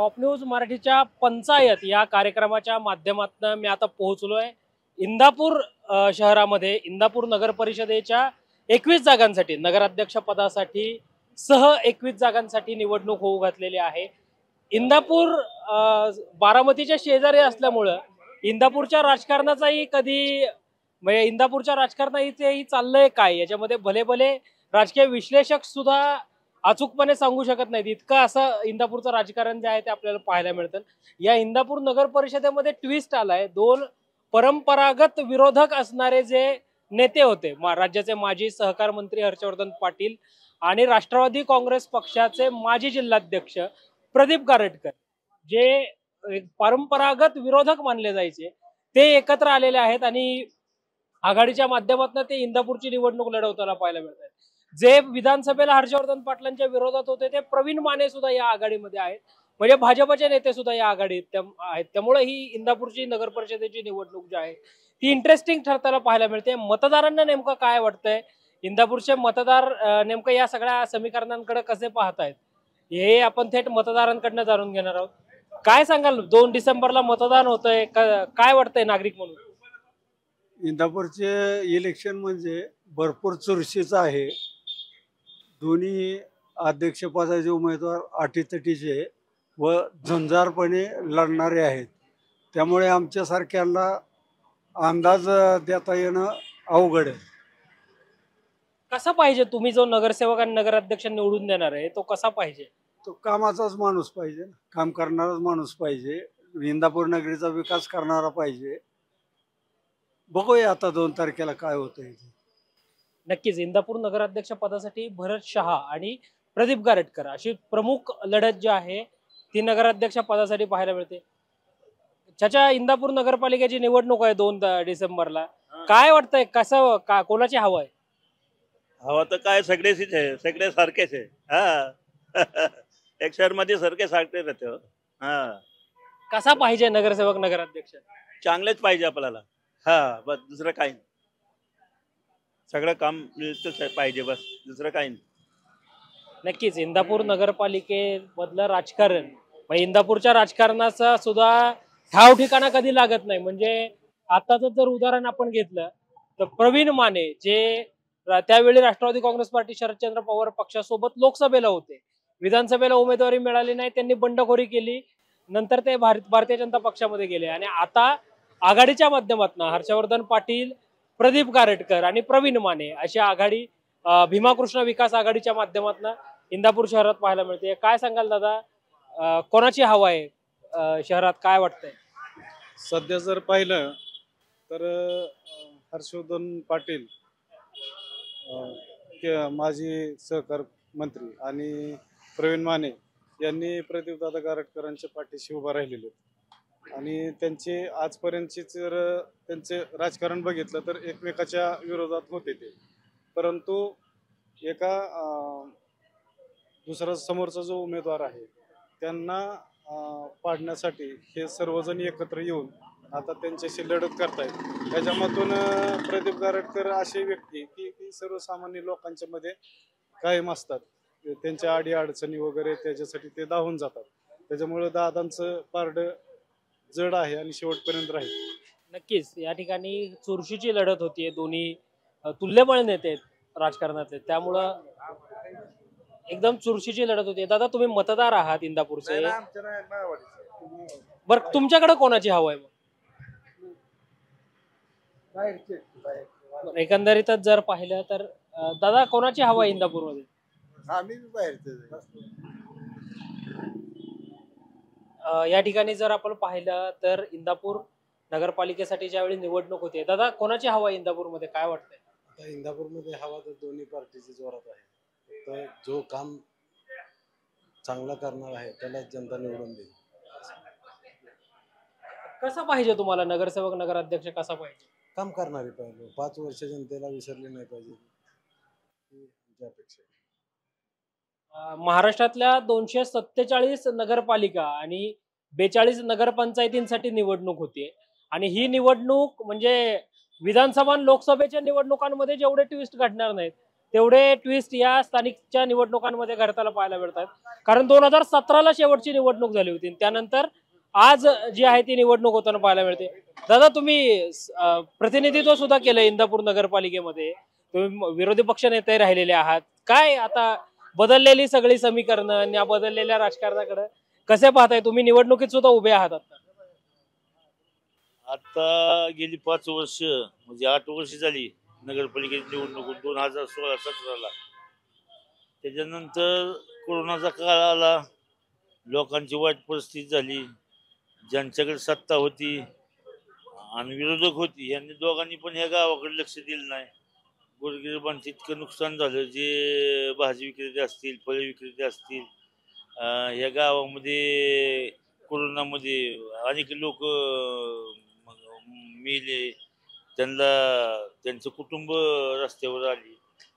Top news मराठीच्या पंचायत या कार्यक्रमाच्या माध्यमातून मी आता पोहोचलोय इंदापूर शहरामध्ये। इंदापूर नगर परिषदेच्या 21 जागांसाठी नगराध्यक्ष पदासाठी सह 21 जागांसाठी निवडणूक होऊ घातलेली आहे। इंदापूर बारामतीच्या शेजारी असल्यामुळे इंदापूरच्या राजकारणाचाही कधी म्हणजे इंदापूरच्या राजकारणाचेही चाललंय काय याच्यामध्ये भले भले राजकीय विश्लेषक सुद्धा अचूकपणे सांगू शकत नाहीत। इतकं असं इंदापूरचं राजकारण जे आहे ते आपल्याला पाहायला मिळतं। या इंदापूर नगर परिषदेमध्ये ट्विस्ट आलाय। दोन परंपरागत विरोधक असणारे जे नेते होते, राज्याचे माजी सहकार मंत्री हर्षवर्धन पाटील आणि राष्ट्रवादी काँग्रेस पक्षाचे माजी जिल्हाध्यक्ष प्रदीप गारटकर, जे परंपरागत विरोधक मानले जायचे, ते एकत्र आलेले आहेत आणि आघाडीच्या माध्यमातून ते इंदापूरची निवडणूक लढवताना पाहायला मिळत आहे। जे विधानसभेला हर्षवर्धन पाटलांच्या विरोधात होते ते प्रवीण माने सुद्धा या आघाडीमध्ये आहेत, म्हणजे भाजपचे नेते सुद्धा या आघाडीत आहेत। त्यामुळे ही इंदापूरची नगर परिषदेची निवडणूक जी आहे ती इंटरेस्टिंग ठरताना पाहायला मिळते। मतदारांना नेमकं काय वाटतंय, इंदापूरचे मतदार नेमकं या सगळ्या समीकरणांकडे कसे पाहतायत हे आपण थेट मतदारांकडनं जाणून घेणार आहोत। काय सांगाल, 2 डिसेंबरला मतदान होतंय, काय वाटतंय नागरिक म्हणून? इंदापूरचे इलेक्शन म्हणजे भरपूर चुरशीचं आहे। दोन्ही अध्यक्षपदाचे उमेदवार अटीतटीचे व झुंजारपणे लढणारे आहेत। त्यामुळे आमच्यासारख्यांना अंदाज देता येणं अवघड आहे। कसा पाहिजे, तुम्ही जो नगरसेवक आणि नगराध्यक्ष निवडून देणार आहे तो कसा पाहिजे? तो कामाचाच माणूस पाहिजे, काम करणाराच माणूस पाहिजे, इंदापूर नगरीचा विकास करणारा पाहिजे। बघूया आता 2 तारखेला काय होतंय। नक्कीच इंदापूर नगराध्यक्ष पदासाठी भरत शहा आणि प्रदीप गारटकर अशी प्रमुख लढत जी आहे ती नगराध्यक्ष पदासाठी पाहायला मिळते। त्याच्या इंदापूर नगरपालिकेची निवडणूक आहे 2 डिसेंबरला। काय वाटतंय, कसं कोणाची हवा आहे? हवा तर काय सगळेच आहे, सगळे सारखेच आहे। हा एक शहर मध्ये सारखे राहते। हा कसा पाहिजे नगरसेवक नगराध्यक्ष? चांगलेच पाहिजे आपल्याला। हा बस, दुसरं काही नाही, सगळं काम पाहिजे, बस दुसरं काही नाही। नक्कीच इंदापूर नगरपालिकेमधलं राजकारण, इंदापूरच्या राजकारणाचा सुद्धा ठाव ठिकाणा कधी लागत नाही। म्हणजे आताच जर उदाहरण आपण घेतलं तर प्रवीण माने, जे त्यावेळी राष्ट्रवादी काँग्रेस पार्टी शरदचंद्र पवार पक्षासोबत लोकसभेला होते, विधानसभेला उमेदवारी मिळाली नाही, त्यांनी बंडखोरी केली, नंतर ते भारतीय जनता पक्षामध्ये गेले आणि आता आघाडीच्या माध्यमातून हर्षवर्धन पाटील, प्रदीप गारटकर आणि प्रवीण माने अशी आघाडी भीमाकृष्ण विकास आघाडीच्या माध्यमातून इंदापूर शहरात पाहायला मिळते। काय सांगाल दादा, कोणाची हवा आहे शहरात, काय वाटतंय? सध्या जर पाहिलं तर हर्षवर्धन पाटील माजी सहकार मंत्री आणि प्रवीण माने यांनी प्रदीपदादा गारटकरांच्या पाठीशी उभा राहिलेले आहेत आणि त्यांचे आजपर्यंतचे जर त्यांचे राजकारण बघितलं तर एकमेकाच्या विरोधात होते ते, परंतु एका दुसरा समोरचा जो उमेदवार आहे त्यांना पाडण्यासाठी हे सर्वजण एकत्र येऊन आता त्यांच्याशी लढत करतायत। त्याच्यामधून प्रदीप गारटकर अशी व्यक्ती की सर्वसामान्य लोकांच्या मध्ये कायम असतात, त्यांच्या अडी अडचणी वगैरे त्याच्यासाठी ते धावून जातात। त्याच्यामुळे दादांचं पारड जड आहे आणि शेवटपर्यंत राहील। नक्कीच या ठिकाणी चुरशीची लढत होतीये, दोन्ही तुल्यबळ नेते आहेत राजकारणातले, त्यामुळं एकदम चुरशीची लढत होती। दादा, तुम्ही मतदार आहात इंदापूरचे, बरं तुमच्याकडे कोणाची हवा आहे? एकंदरीतच जर पाहिलं तर दादा, कोणाची हवा आहे इंदापूरमध्ये? या ठिकाणी जर आपण पाहिलं तर इंदापूर नगरपालिकेसाठी ज्यावेळी निवडणूक होते, दादा कोणाची हवा आहे इंदापूरमध्ये, काय वाटतंय? आता इंदापूरमध्ये हवा तर दोन्ही पार्टीची जोरात आहे, तर जो काम चांगला करणार आहे त्याला जनता निवडून देईल। कसा पाहिजे तुम्हाला नगरसेवक नगराध्यक्ष, कसा पाहिजे? काम करणारे पाहिजे, 5 वर्ष जनतेला विसरले नाही पाहिजे, ही आमची अपेक्षा आहे। महाराष्ट्रातल्या 247 नगरपालिका आणि 42 नगरपंचायतींसाठी निवडणूक होतीये आणि ही निवडणूक म्हणजे विधानसभा लोकसभेच्या निवडणुकांमध्ये जेवढे ट्विस्ट घडणार नाहीत तेवढे ट्विस्ट या स्थानिकच्या निवडणुकांमध्ये घडताना पाहायला मिळतात. कारण 2017ला शेवटची निवडणूक झाली होती, त्यानंतर आज जी आहे ती निवडणूक होताना पाहायला मिळते. दादा, तुम्ही प्रतिनिधित्व सुद्धा केलं इंदापूर नगरपालिकेमध्ये, तुम्ही विरोधी पक्ष नेते राहिलेले आहात. काय आता बदललेली सगळी समीकरणं या बदललेल्या राजकारणाकडे कसे पाहताय तुम्ही? निवडणुकीत सुद्धा उभे आहात आता. आता गेली 5 वर्ष म्हणजे 8 वर्ष झाली नगरपालिकेची निवडणूक 2016-17ला. त्याच्यानंतर कोरोनाचा काळ आला, लोकांची वाईट परिस्थिती झाली, ज्यांच्याकडे सत्ता होती आणि विरोधक होती यांनी दोघांनी पण ह्या गावाकडे लक्ष दिलं नाही. गोरगरिबांचं इतकं नुकसान झालं, जे भाजी विक्रेते असतील, फळे विक्रेते असतील, ह्या गावामध्ये कोरोनामध्ये अनेक लोक मेले, त्यांचं कुटुंब रस्त्यावर आली.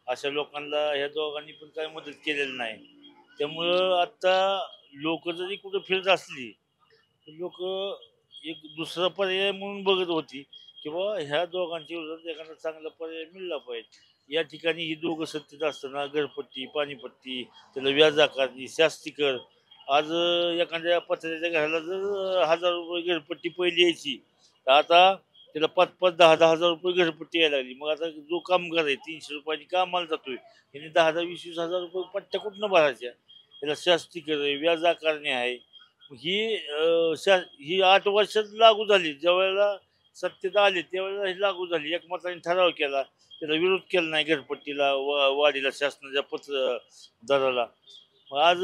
अशा लोकांना ह्या दोघांनी पण काही मदत केलेली नाही. त्यामुळं आता लोक जरी कुठं फिरत असली तर लोक एक दुसरा पर्याय म्हणून बघत होती की बाबा ह्या दोघांच्या विरोधात एखादा चांगला पर्याय मिळला पाहिजे. या ठिकाणी ही दोघं सत्तेत असताना घरपट्टी, पाणीपट्टी, त्याला व्याज आकारणी, शास्तीकर. आज एखाद्या पत्र्याच्या घराला जर 1000 रुपये घरपट्टी पहिली यायची, तर आता त्याला 5-5, 10-10 हजार रुपये घरपट्टी यायला लागली. मग आता जो कामगार आहे 300 रुपयानी कामाला जातोय, त्याने 10-10, 20-20 हजार रुपये पट्ट्या कुठनं भरायच्या? त्याला शास्तीकर आहे, व्याज आकारणी आहे. ही 8 वर्षात लागू झाली. ज्या वेळेला सत्तेत आले त्यावेळेला ही लागू झाली. एकमताने ठराव केला, त्याला विरोध केला नाही घरपट्टीला, वाढीला, शासनाच्या पत्र दराला. मग आज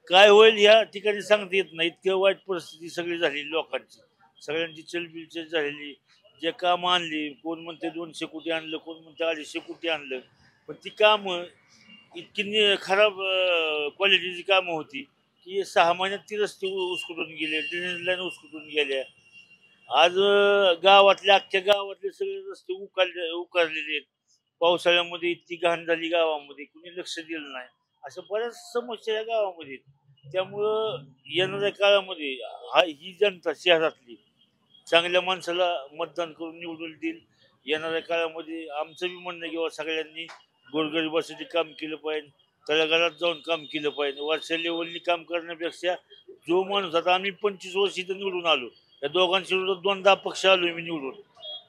काय होईल या ठिकाणी सांगता येत नाही. इतकं वाईट परिस्थिती सगळी झाली लोकांची, सगळ्यांची चलबिलचल झालेली. जे काम आणली, कोण म्हणते 200 कोटी आणलं, कोण म्हणते 250 कोटी आणलं, पण ती कामं इतकी खराब क्वालिटीची कामं होती की 6 महिन्यात ती रस्ते उसकुटून गेले, ड्रेनेज लाईन उसकुटून गेल्या. आज अख्ख्या गावातले सगळे रस्ते उकारलेले आहेत. पावसाळ्यामध्ये इतकी घाण झाली गावामध्ये, कुणी लक्ष दिलं नाही. अशा बऱ्याच समस्या या गावामध्ये आहेत. त्यामुळं येणाऱ्या काळामध्ये ही जनता शहरातली चांगल्या माणसाला मतदान करून निवडून देईल. येणाऱ्या काळामध्ये आमचं बी म्हणणं आहे किंवा सगळ्यांनी गोरगरिबासाठी काम केलं पाहिजे, तळागाळात जाऊन काम केलं पाहिजे. वरच्या लेवलनी काम करण्यापेक्षा जो माणूस, आता आम्ही 25 वर्ष इथं निवडून आलो, या दोघांच्या विरोधात 2दा पक्ष आलो मी निवडून.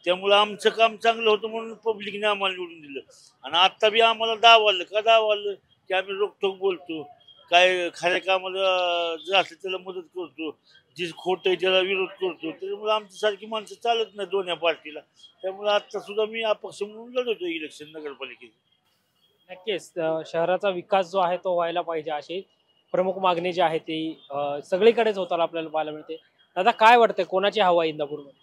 त्यामुळं आमचं काम चांगलं होतं म्हणून पब्लिकने आम्हाला निवडून दिलं. आणि आत्ता बी आम्हाला डावललं का? डावललं की आम्ही रोखोक बोलतो, काय खऱ्या कामाला जे असलं त्याला मदत करतो, जे खोट आहे त्याला विरोध करतो. त्याच्यामुळे आमच्यासारखी माणसं चालत नाही दोन्ही पार्टीला. त्यामुळे आता सुद्धा मी अपक्ष म्हणून लढवतो इलेक्शन नगरपालिकेचे. नक्कीच शहराचा विकास जो आहे तो व्हायला पाहिजे, अशी प्रमुख मागणी जी आहे ती सगळीकडेच होताना आपल्याला पाहायला मिळते. दादा, काय वाटतंय कोणाची हवा आहे इंदापूरमध्ये?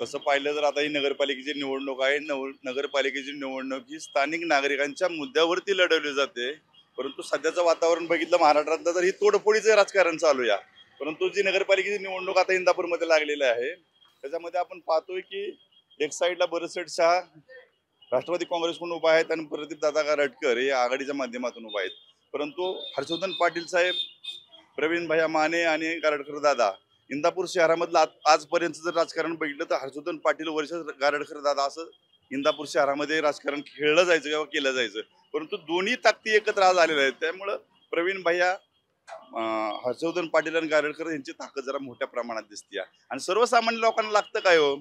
तसं पाहिलं तर आता ही नगरपालिकेची निवडणूक आहे. नगरपालिकेची निवडणूक ही स्थानिक नागरिकांच्या मुद्द्यावरती लढवली जाते. परंतु सध्याचं वातावरण बघितलं महाराष्ट्रात तर ही तोडफोडीचं राजकारण चालू आहे. परंतु जी नगरपालिकेची निवडणूक आता इंदापूरमध्ये लागलेली आहे, त्याच्यामध्ये आपण पाहतोय की एक साईडला बरसट शाह राष्ट्रवादी काँग्रेसकडून उभा आहेत आणि प्रदीप दादा गारटकर हे आघाडीच्या माध्यमातून उभा आहेत. परंतु हर्षवर्धन पाटील साहेब, प्रवीण भैया माने आणि गारटकर दादा, इंदापूर शहरामधलं आजपर्यंत जर राजकारण बघितलं तर हर्षवर्धन पाटील वर्सेस गारटकर दादा असं इंदापूर शहरामध्ये राजकारण खेळलं जायचं किंवा केलं जायचं. परंतु दोन्ही ताकदी एकत्र आज आलेल्या आहेत. त्यामुळं प्रवीण भैया, हर्षवर्धन पाटील आणि गारटकर यांची ताकद जरा मोठ्या प्रमाणात दिसते. आणि सर्वसामान्य लोकांना लागतं काय हो?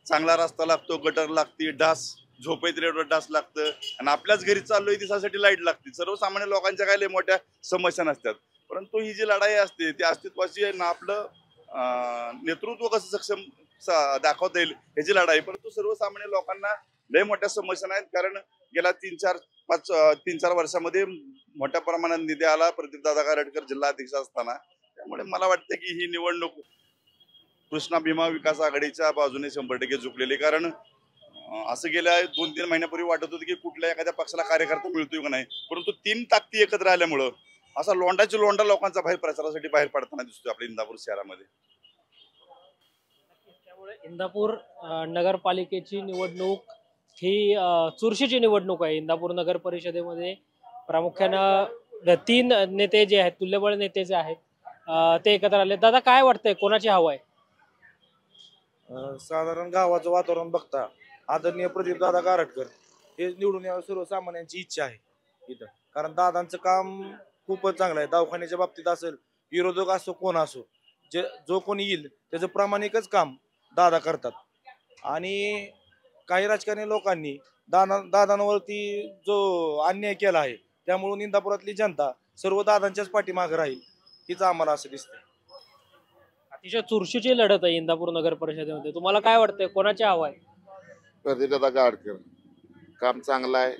चांगला रस्ता लागतो, गटर लागते, डास, झोपेत रेडवर डास लागतं, आणि आपल्याच घरी चाललोय दिसासाठी लाईट लागते. सर्वसामान्य लोकांच्या काय लय मोठ्या समस्या नसतात. परंतु ही जी लढाई असते ती अस्तित्वाची आहे ना, आपलं नेतृत्व कसं सक्षम दाखवता येईल ह्याची लढाई. परंतु सर्वसामान्य लोकांना लय मोठ्या समस्या नाहीत. कारण गेल्या 3-4 वर्षामध्ये मोठ्या प्रमाणात निधी आला प्रदीप दादा गारटकर जिल्हा अध्यक्ष असताना. त्यामुळे मला वाटतं की ही निवडणूक कृष्णा भीमा विकास आघाडीच्या बाजूने 100% झुकलेली. कारण असं गेल्या 2-3 महिन्यापूर्वी वाटत होतं की कुठल्या एखाद्या पक्षाला कार्यकर्ता मिळतोय का नाही, परंतु 3 ताकदी एकत्र आल्यामुळं असा लोंढा लोकांचा प्रचारासाठी बाहेर पडताना दिसतोय आपल्या इंदापूर शहरामध्ये. त्यामुळे इंदापूर नगरपालिकेची निवडणूक ही चुरशीची निवडणूक आहे. इंदापूर नगर परिषदेमध्ये प्रामुख्यानं 3 नेते जे आहेत, तुल्यबळ नेते जे आहेत ते एकत्र आले. दादा, काय वाटतंय कोणाची हवा आहे? साधारण गावाचं वातावरण बघता आदरणीय प्रदीप दादा गारटकर हे निवडून यावं सर्वसामान्यांची इच्छा आहे इथं. कारण दादांचं काम खूपच चांगलं आहे. दवाखान्याच्या बाबतीत असेल, विरोधक असो कोण असो, जो कोणी येईल त्याचं प्रामाणिकच काम दादा करतात. आणि काही राजकारणी लोकांनी दादांवरती जो अन्याय केला आहे त्यामुळे इंदापुरातली जनता सर्व दादांच्याच पाठीमागे राहील हीच आम्हाला असं दिसतंय. अतिशय चुरशीची लढत आहे इंदापूर नगर परिषदेमध्ये. तुम्हाला काय वाटतंय, कोणाची हवा आहे? प्रदीपदादा गाडकर. काम चांगलं आहे,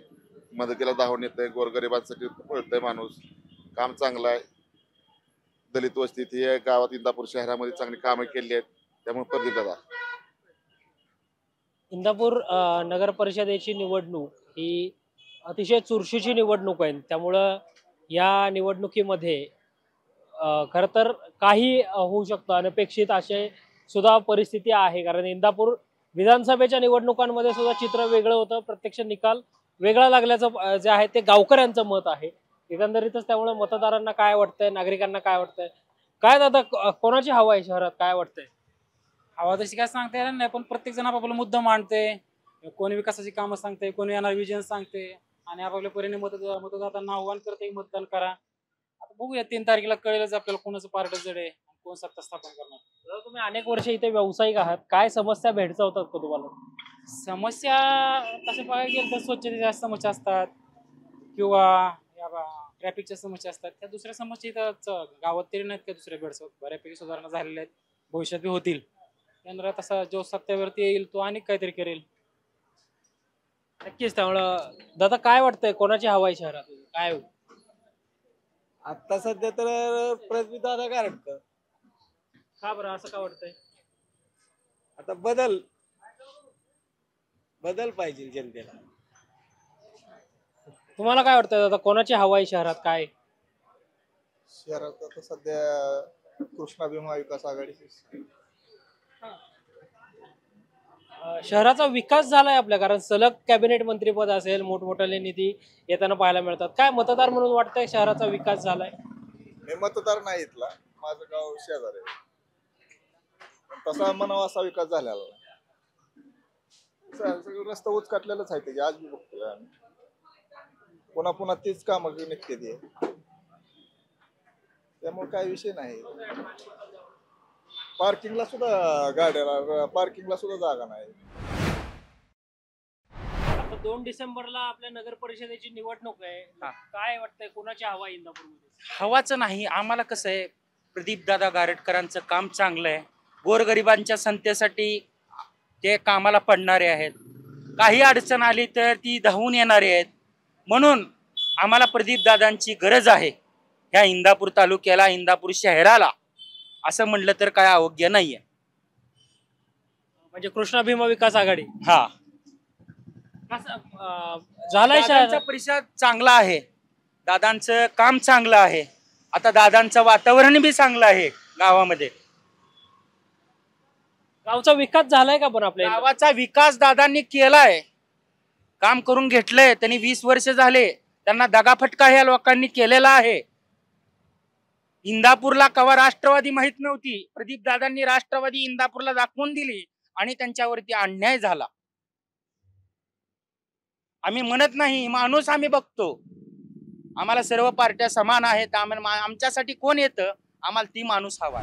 मदतीला धावून येतंय, गोरगरिबांसाठी पळतंय माणूस. काम चांगलं आहे. दलित वस्तीत ही गावात इंदापूर शहरामध्ये चांगली कामं केली आहेत, त्यामुळे प्रदीपदादा. इंदापूर नगर परिषदेची निवडणूक ही अतिशय चुरशीची निवडणूक आहे. त्यामुळं या निवडणुकीमध्ये खरं तर काही होऊ शकतं, अनपेक्षित असे सुद्धा परिस्थिती आहे. कारण इंदापूर विधानसभेच्या निवडणुकांमध्ये सुद्धा चित्र वेगळं होतं, प्रत्यक्ष निकाल वेगळा लागल्याचं जे आहे ते गावकऱ्यांचं मत आहे एकंदरीतच. त्यामुळे मतदारांना काय वाटतंय, नागरिकांना काय वाटतंय, काय दादा कोणाची हवा आहे शहरात, काय वाटतंय? हवा तशी काय सांगता येणार नाही, पण प्रत्येक जण आपापला मुद्दा मांडते. कोणी विकासाची कामं सांगते, कोणी येणार विजन सांगते आणि आपापल्या परीने मतदारांना आव्हान करते मतदान करा. आता बघूया 3 तारखेला कळेलच आपल्याला कोणाचं पारड जड आहे, कोण सत्ता स्थापन करणार. दादा, तुम्ही अनेक वर्ष इथे व्यावसायिक आहात, काय समस्या भेडसावतात का तुम्हाला? समस्या तसे बघायला गेलं तर स्वच्छतेच्या समस्या असतात किंवा ट्रॅफिकच्या समस्या असतात. त्या दुसऱ्या समस्या इथं गावात तरी नाहीत का दुसऱ्या भेडसावत. बऱ्यापैकी सुधारणा झालेल्या आहेत, भविष्यात बी होतील. केंद्रात तसा जो सत्तेवरती येईल तो अनेक काहीतरी करेल. नक्कीच. त्यामुळं दादा काय वाटतंय, कोणाची हवा आहे शहरात, काय? आता सध्या तर प्रदीपदादा गारटकर. का बरं असं का वाटतंय? आता बदल पाहिजे जनतेला. तुम्हाला काय वाटतंय दादा, कोणाची हवा आहे शहरात, काय? शहरात आता सध्या कृष्णा भीमा विकास आघाडी. शहराचा विकास झालाय आपल्या, कारण सलग कॅबिनेट मंत्रीपद असेल, मोठमोठाले निधी येताना पाहायला मिळतात. काय मतदार म्हणून वाटतंय शहराचा विकास झालाय? मी मतदार नाही इथला, माझं गाव शेजारी आहे, पण तसा म्हणावा असा विकास झालेला सगळं रस्ता उचकाटलेलंच आहे त्याची. आज बी बघतोय आम्ही, पुन्हा पुन्हा तीच कामं निघते ते, त्यामुळे काय विषय नाही. पार्किंगला सुद्धा जागा नाही. आता 2 डिसेंबरला आपल्या नगर परिषदेची निवडणूक आहे, काय वाटतंय कोणाची हवा आहे इंदापूरमध्ये? हवाचं नाही, आम्हाला कसं आहे, प्रदीपदादा गारटकरांचं काम चांगलं आहे. गोरगरिबांच्या संतेसाठी ते कामाला पडणारे आहेत. काही अडचण आली तर ती धावून येणारे आहेत. म्हणून आम्हाला प्रदीपदादांची गरज आहे ह्या इंदापूर तालुक्याला, इंदापूर शहराला, असं म्हटलं तर काय अयोग्य नाहीये. म्हणजे कृष्णा भीमा विकास आघाडी. हा, झालाय दादांचा परिसर चांगला आहे, दादांचं काम चांगलं आहे. आता दादांचं वातावरण बी चांगलं आहे गावामध्ये. गावचा विकास झालाय का? पण आपल्या गावाचा विकास दादांनी केलाय, काम करून घेतलंय. त्यांनी 20 वर्ष झाले, त्यांना दगाफटका ह्या लोकांनी केलेला आहे. इंदापूरला कवा राष्ट्रवादी माहित नव्हती, प्रदीप दादांनी राष्ट्रवादी इंदापूरला दाखवून दिली आणि त्यांच्यावरती अन्याय झाला. आम्ही म्हणत नाही, माणूस आम्ही बघतो. आम्हाला सर्व पार्ट्या समान आहेत. आमच्यासाठी कोण येतं, आम्हाला ती माणूस हवा.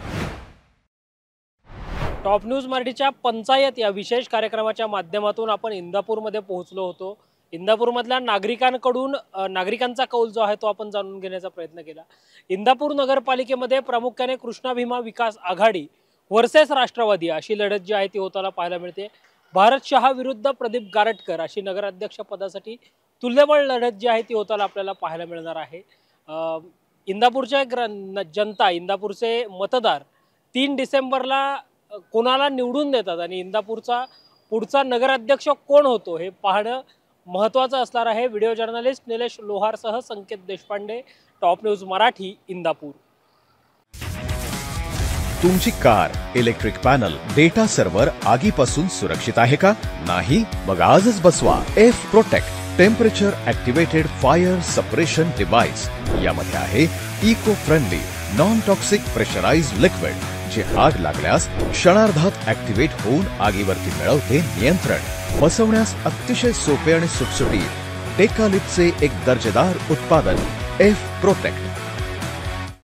टॉप न्यूज मराठीच्या पंचायत या विशेष कार्यक्रमाच्या माध्यमातून आपण इंदापूरमध्ये पोहोचलो होतो. इंदापूरमधल्या नागरिकांचा कौल जो आहे तो आपण जाणून घेण्याचा प्रयत्न केला. इंदापूर नगरपालिकेमध्ये प्रामुख्याने कृष्णा भीमा विकास आघाडी वर्सेस राष्ट्रवादी अशी लढत जी आहे ती होताना पाहायला मिळते. भारत शहा विरुद्ध प्रदीप गारटकर अशी नगराध्यक्ष पदासाठी तुल्यबळ लढत जी आहे ती होताना आपल्याला पाहायला मिळणार आहे. इंदापूरचे जनता, इंदापूरचे मतदार 3 डिसेंबरला कोणाला निवडून देतात आणि इंदापूरचा पुढचा नगराध्यक्ष कोण होतो हे पाहणं महत्त्वाचं असणार आहे. व्हिडिओ जर्नलिस्ट निलेश लोहारसह संकेत देशपांडे, टॉप न्यूज मराठी, इंदापूर. तुमची car, electric panel, data server आगीपासून सुरक्षित आहे का? नाही? मग आजच बसवा F protect temperature activated fire suppression device. यामध्ये आहे eco friendly non toxic pressurised liquid जे आग लागल्यास क्षणार्धात ऍक्टिव्हेट होऊन आगीवरती मिळवते नियंत्रण. बसवण्यास अतिशय सोपे आणि सुटसुटीत डेकालिपचे एक दर्जेदार उत्पादन एफ प्रोटेक्ट.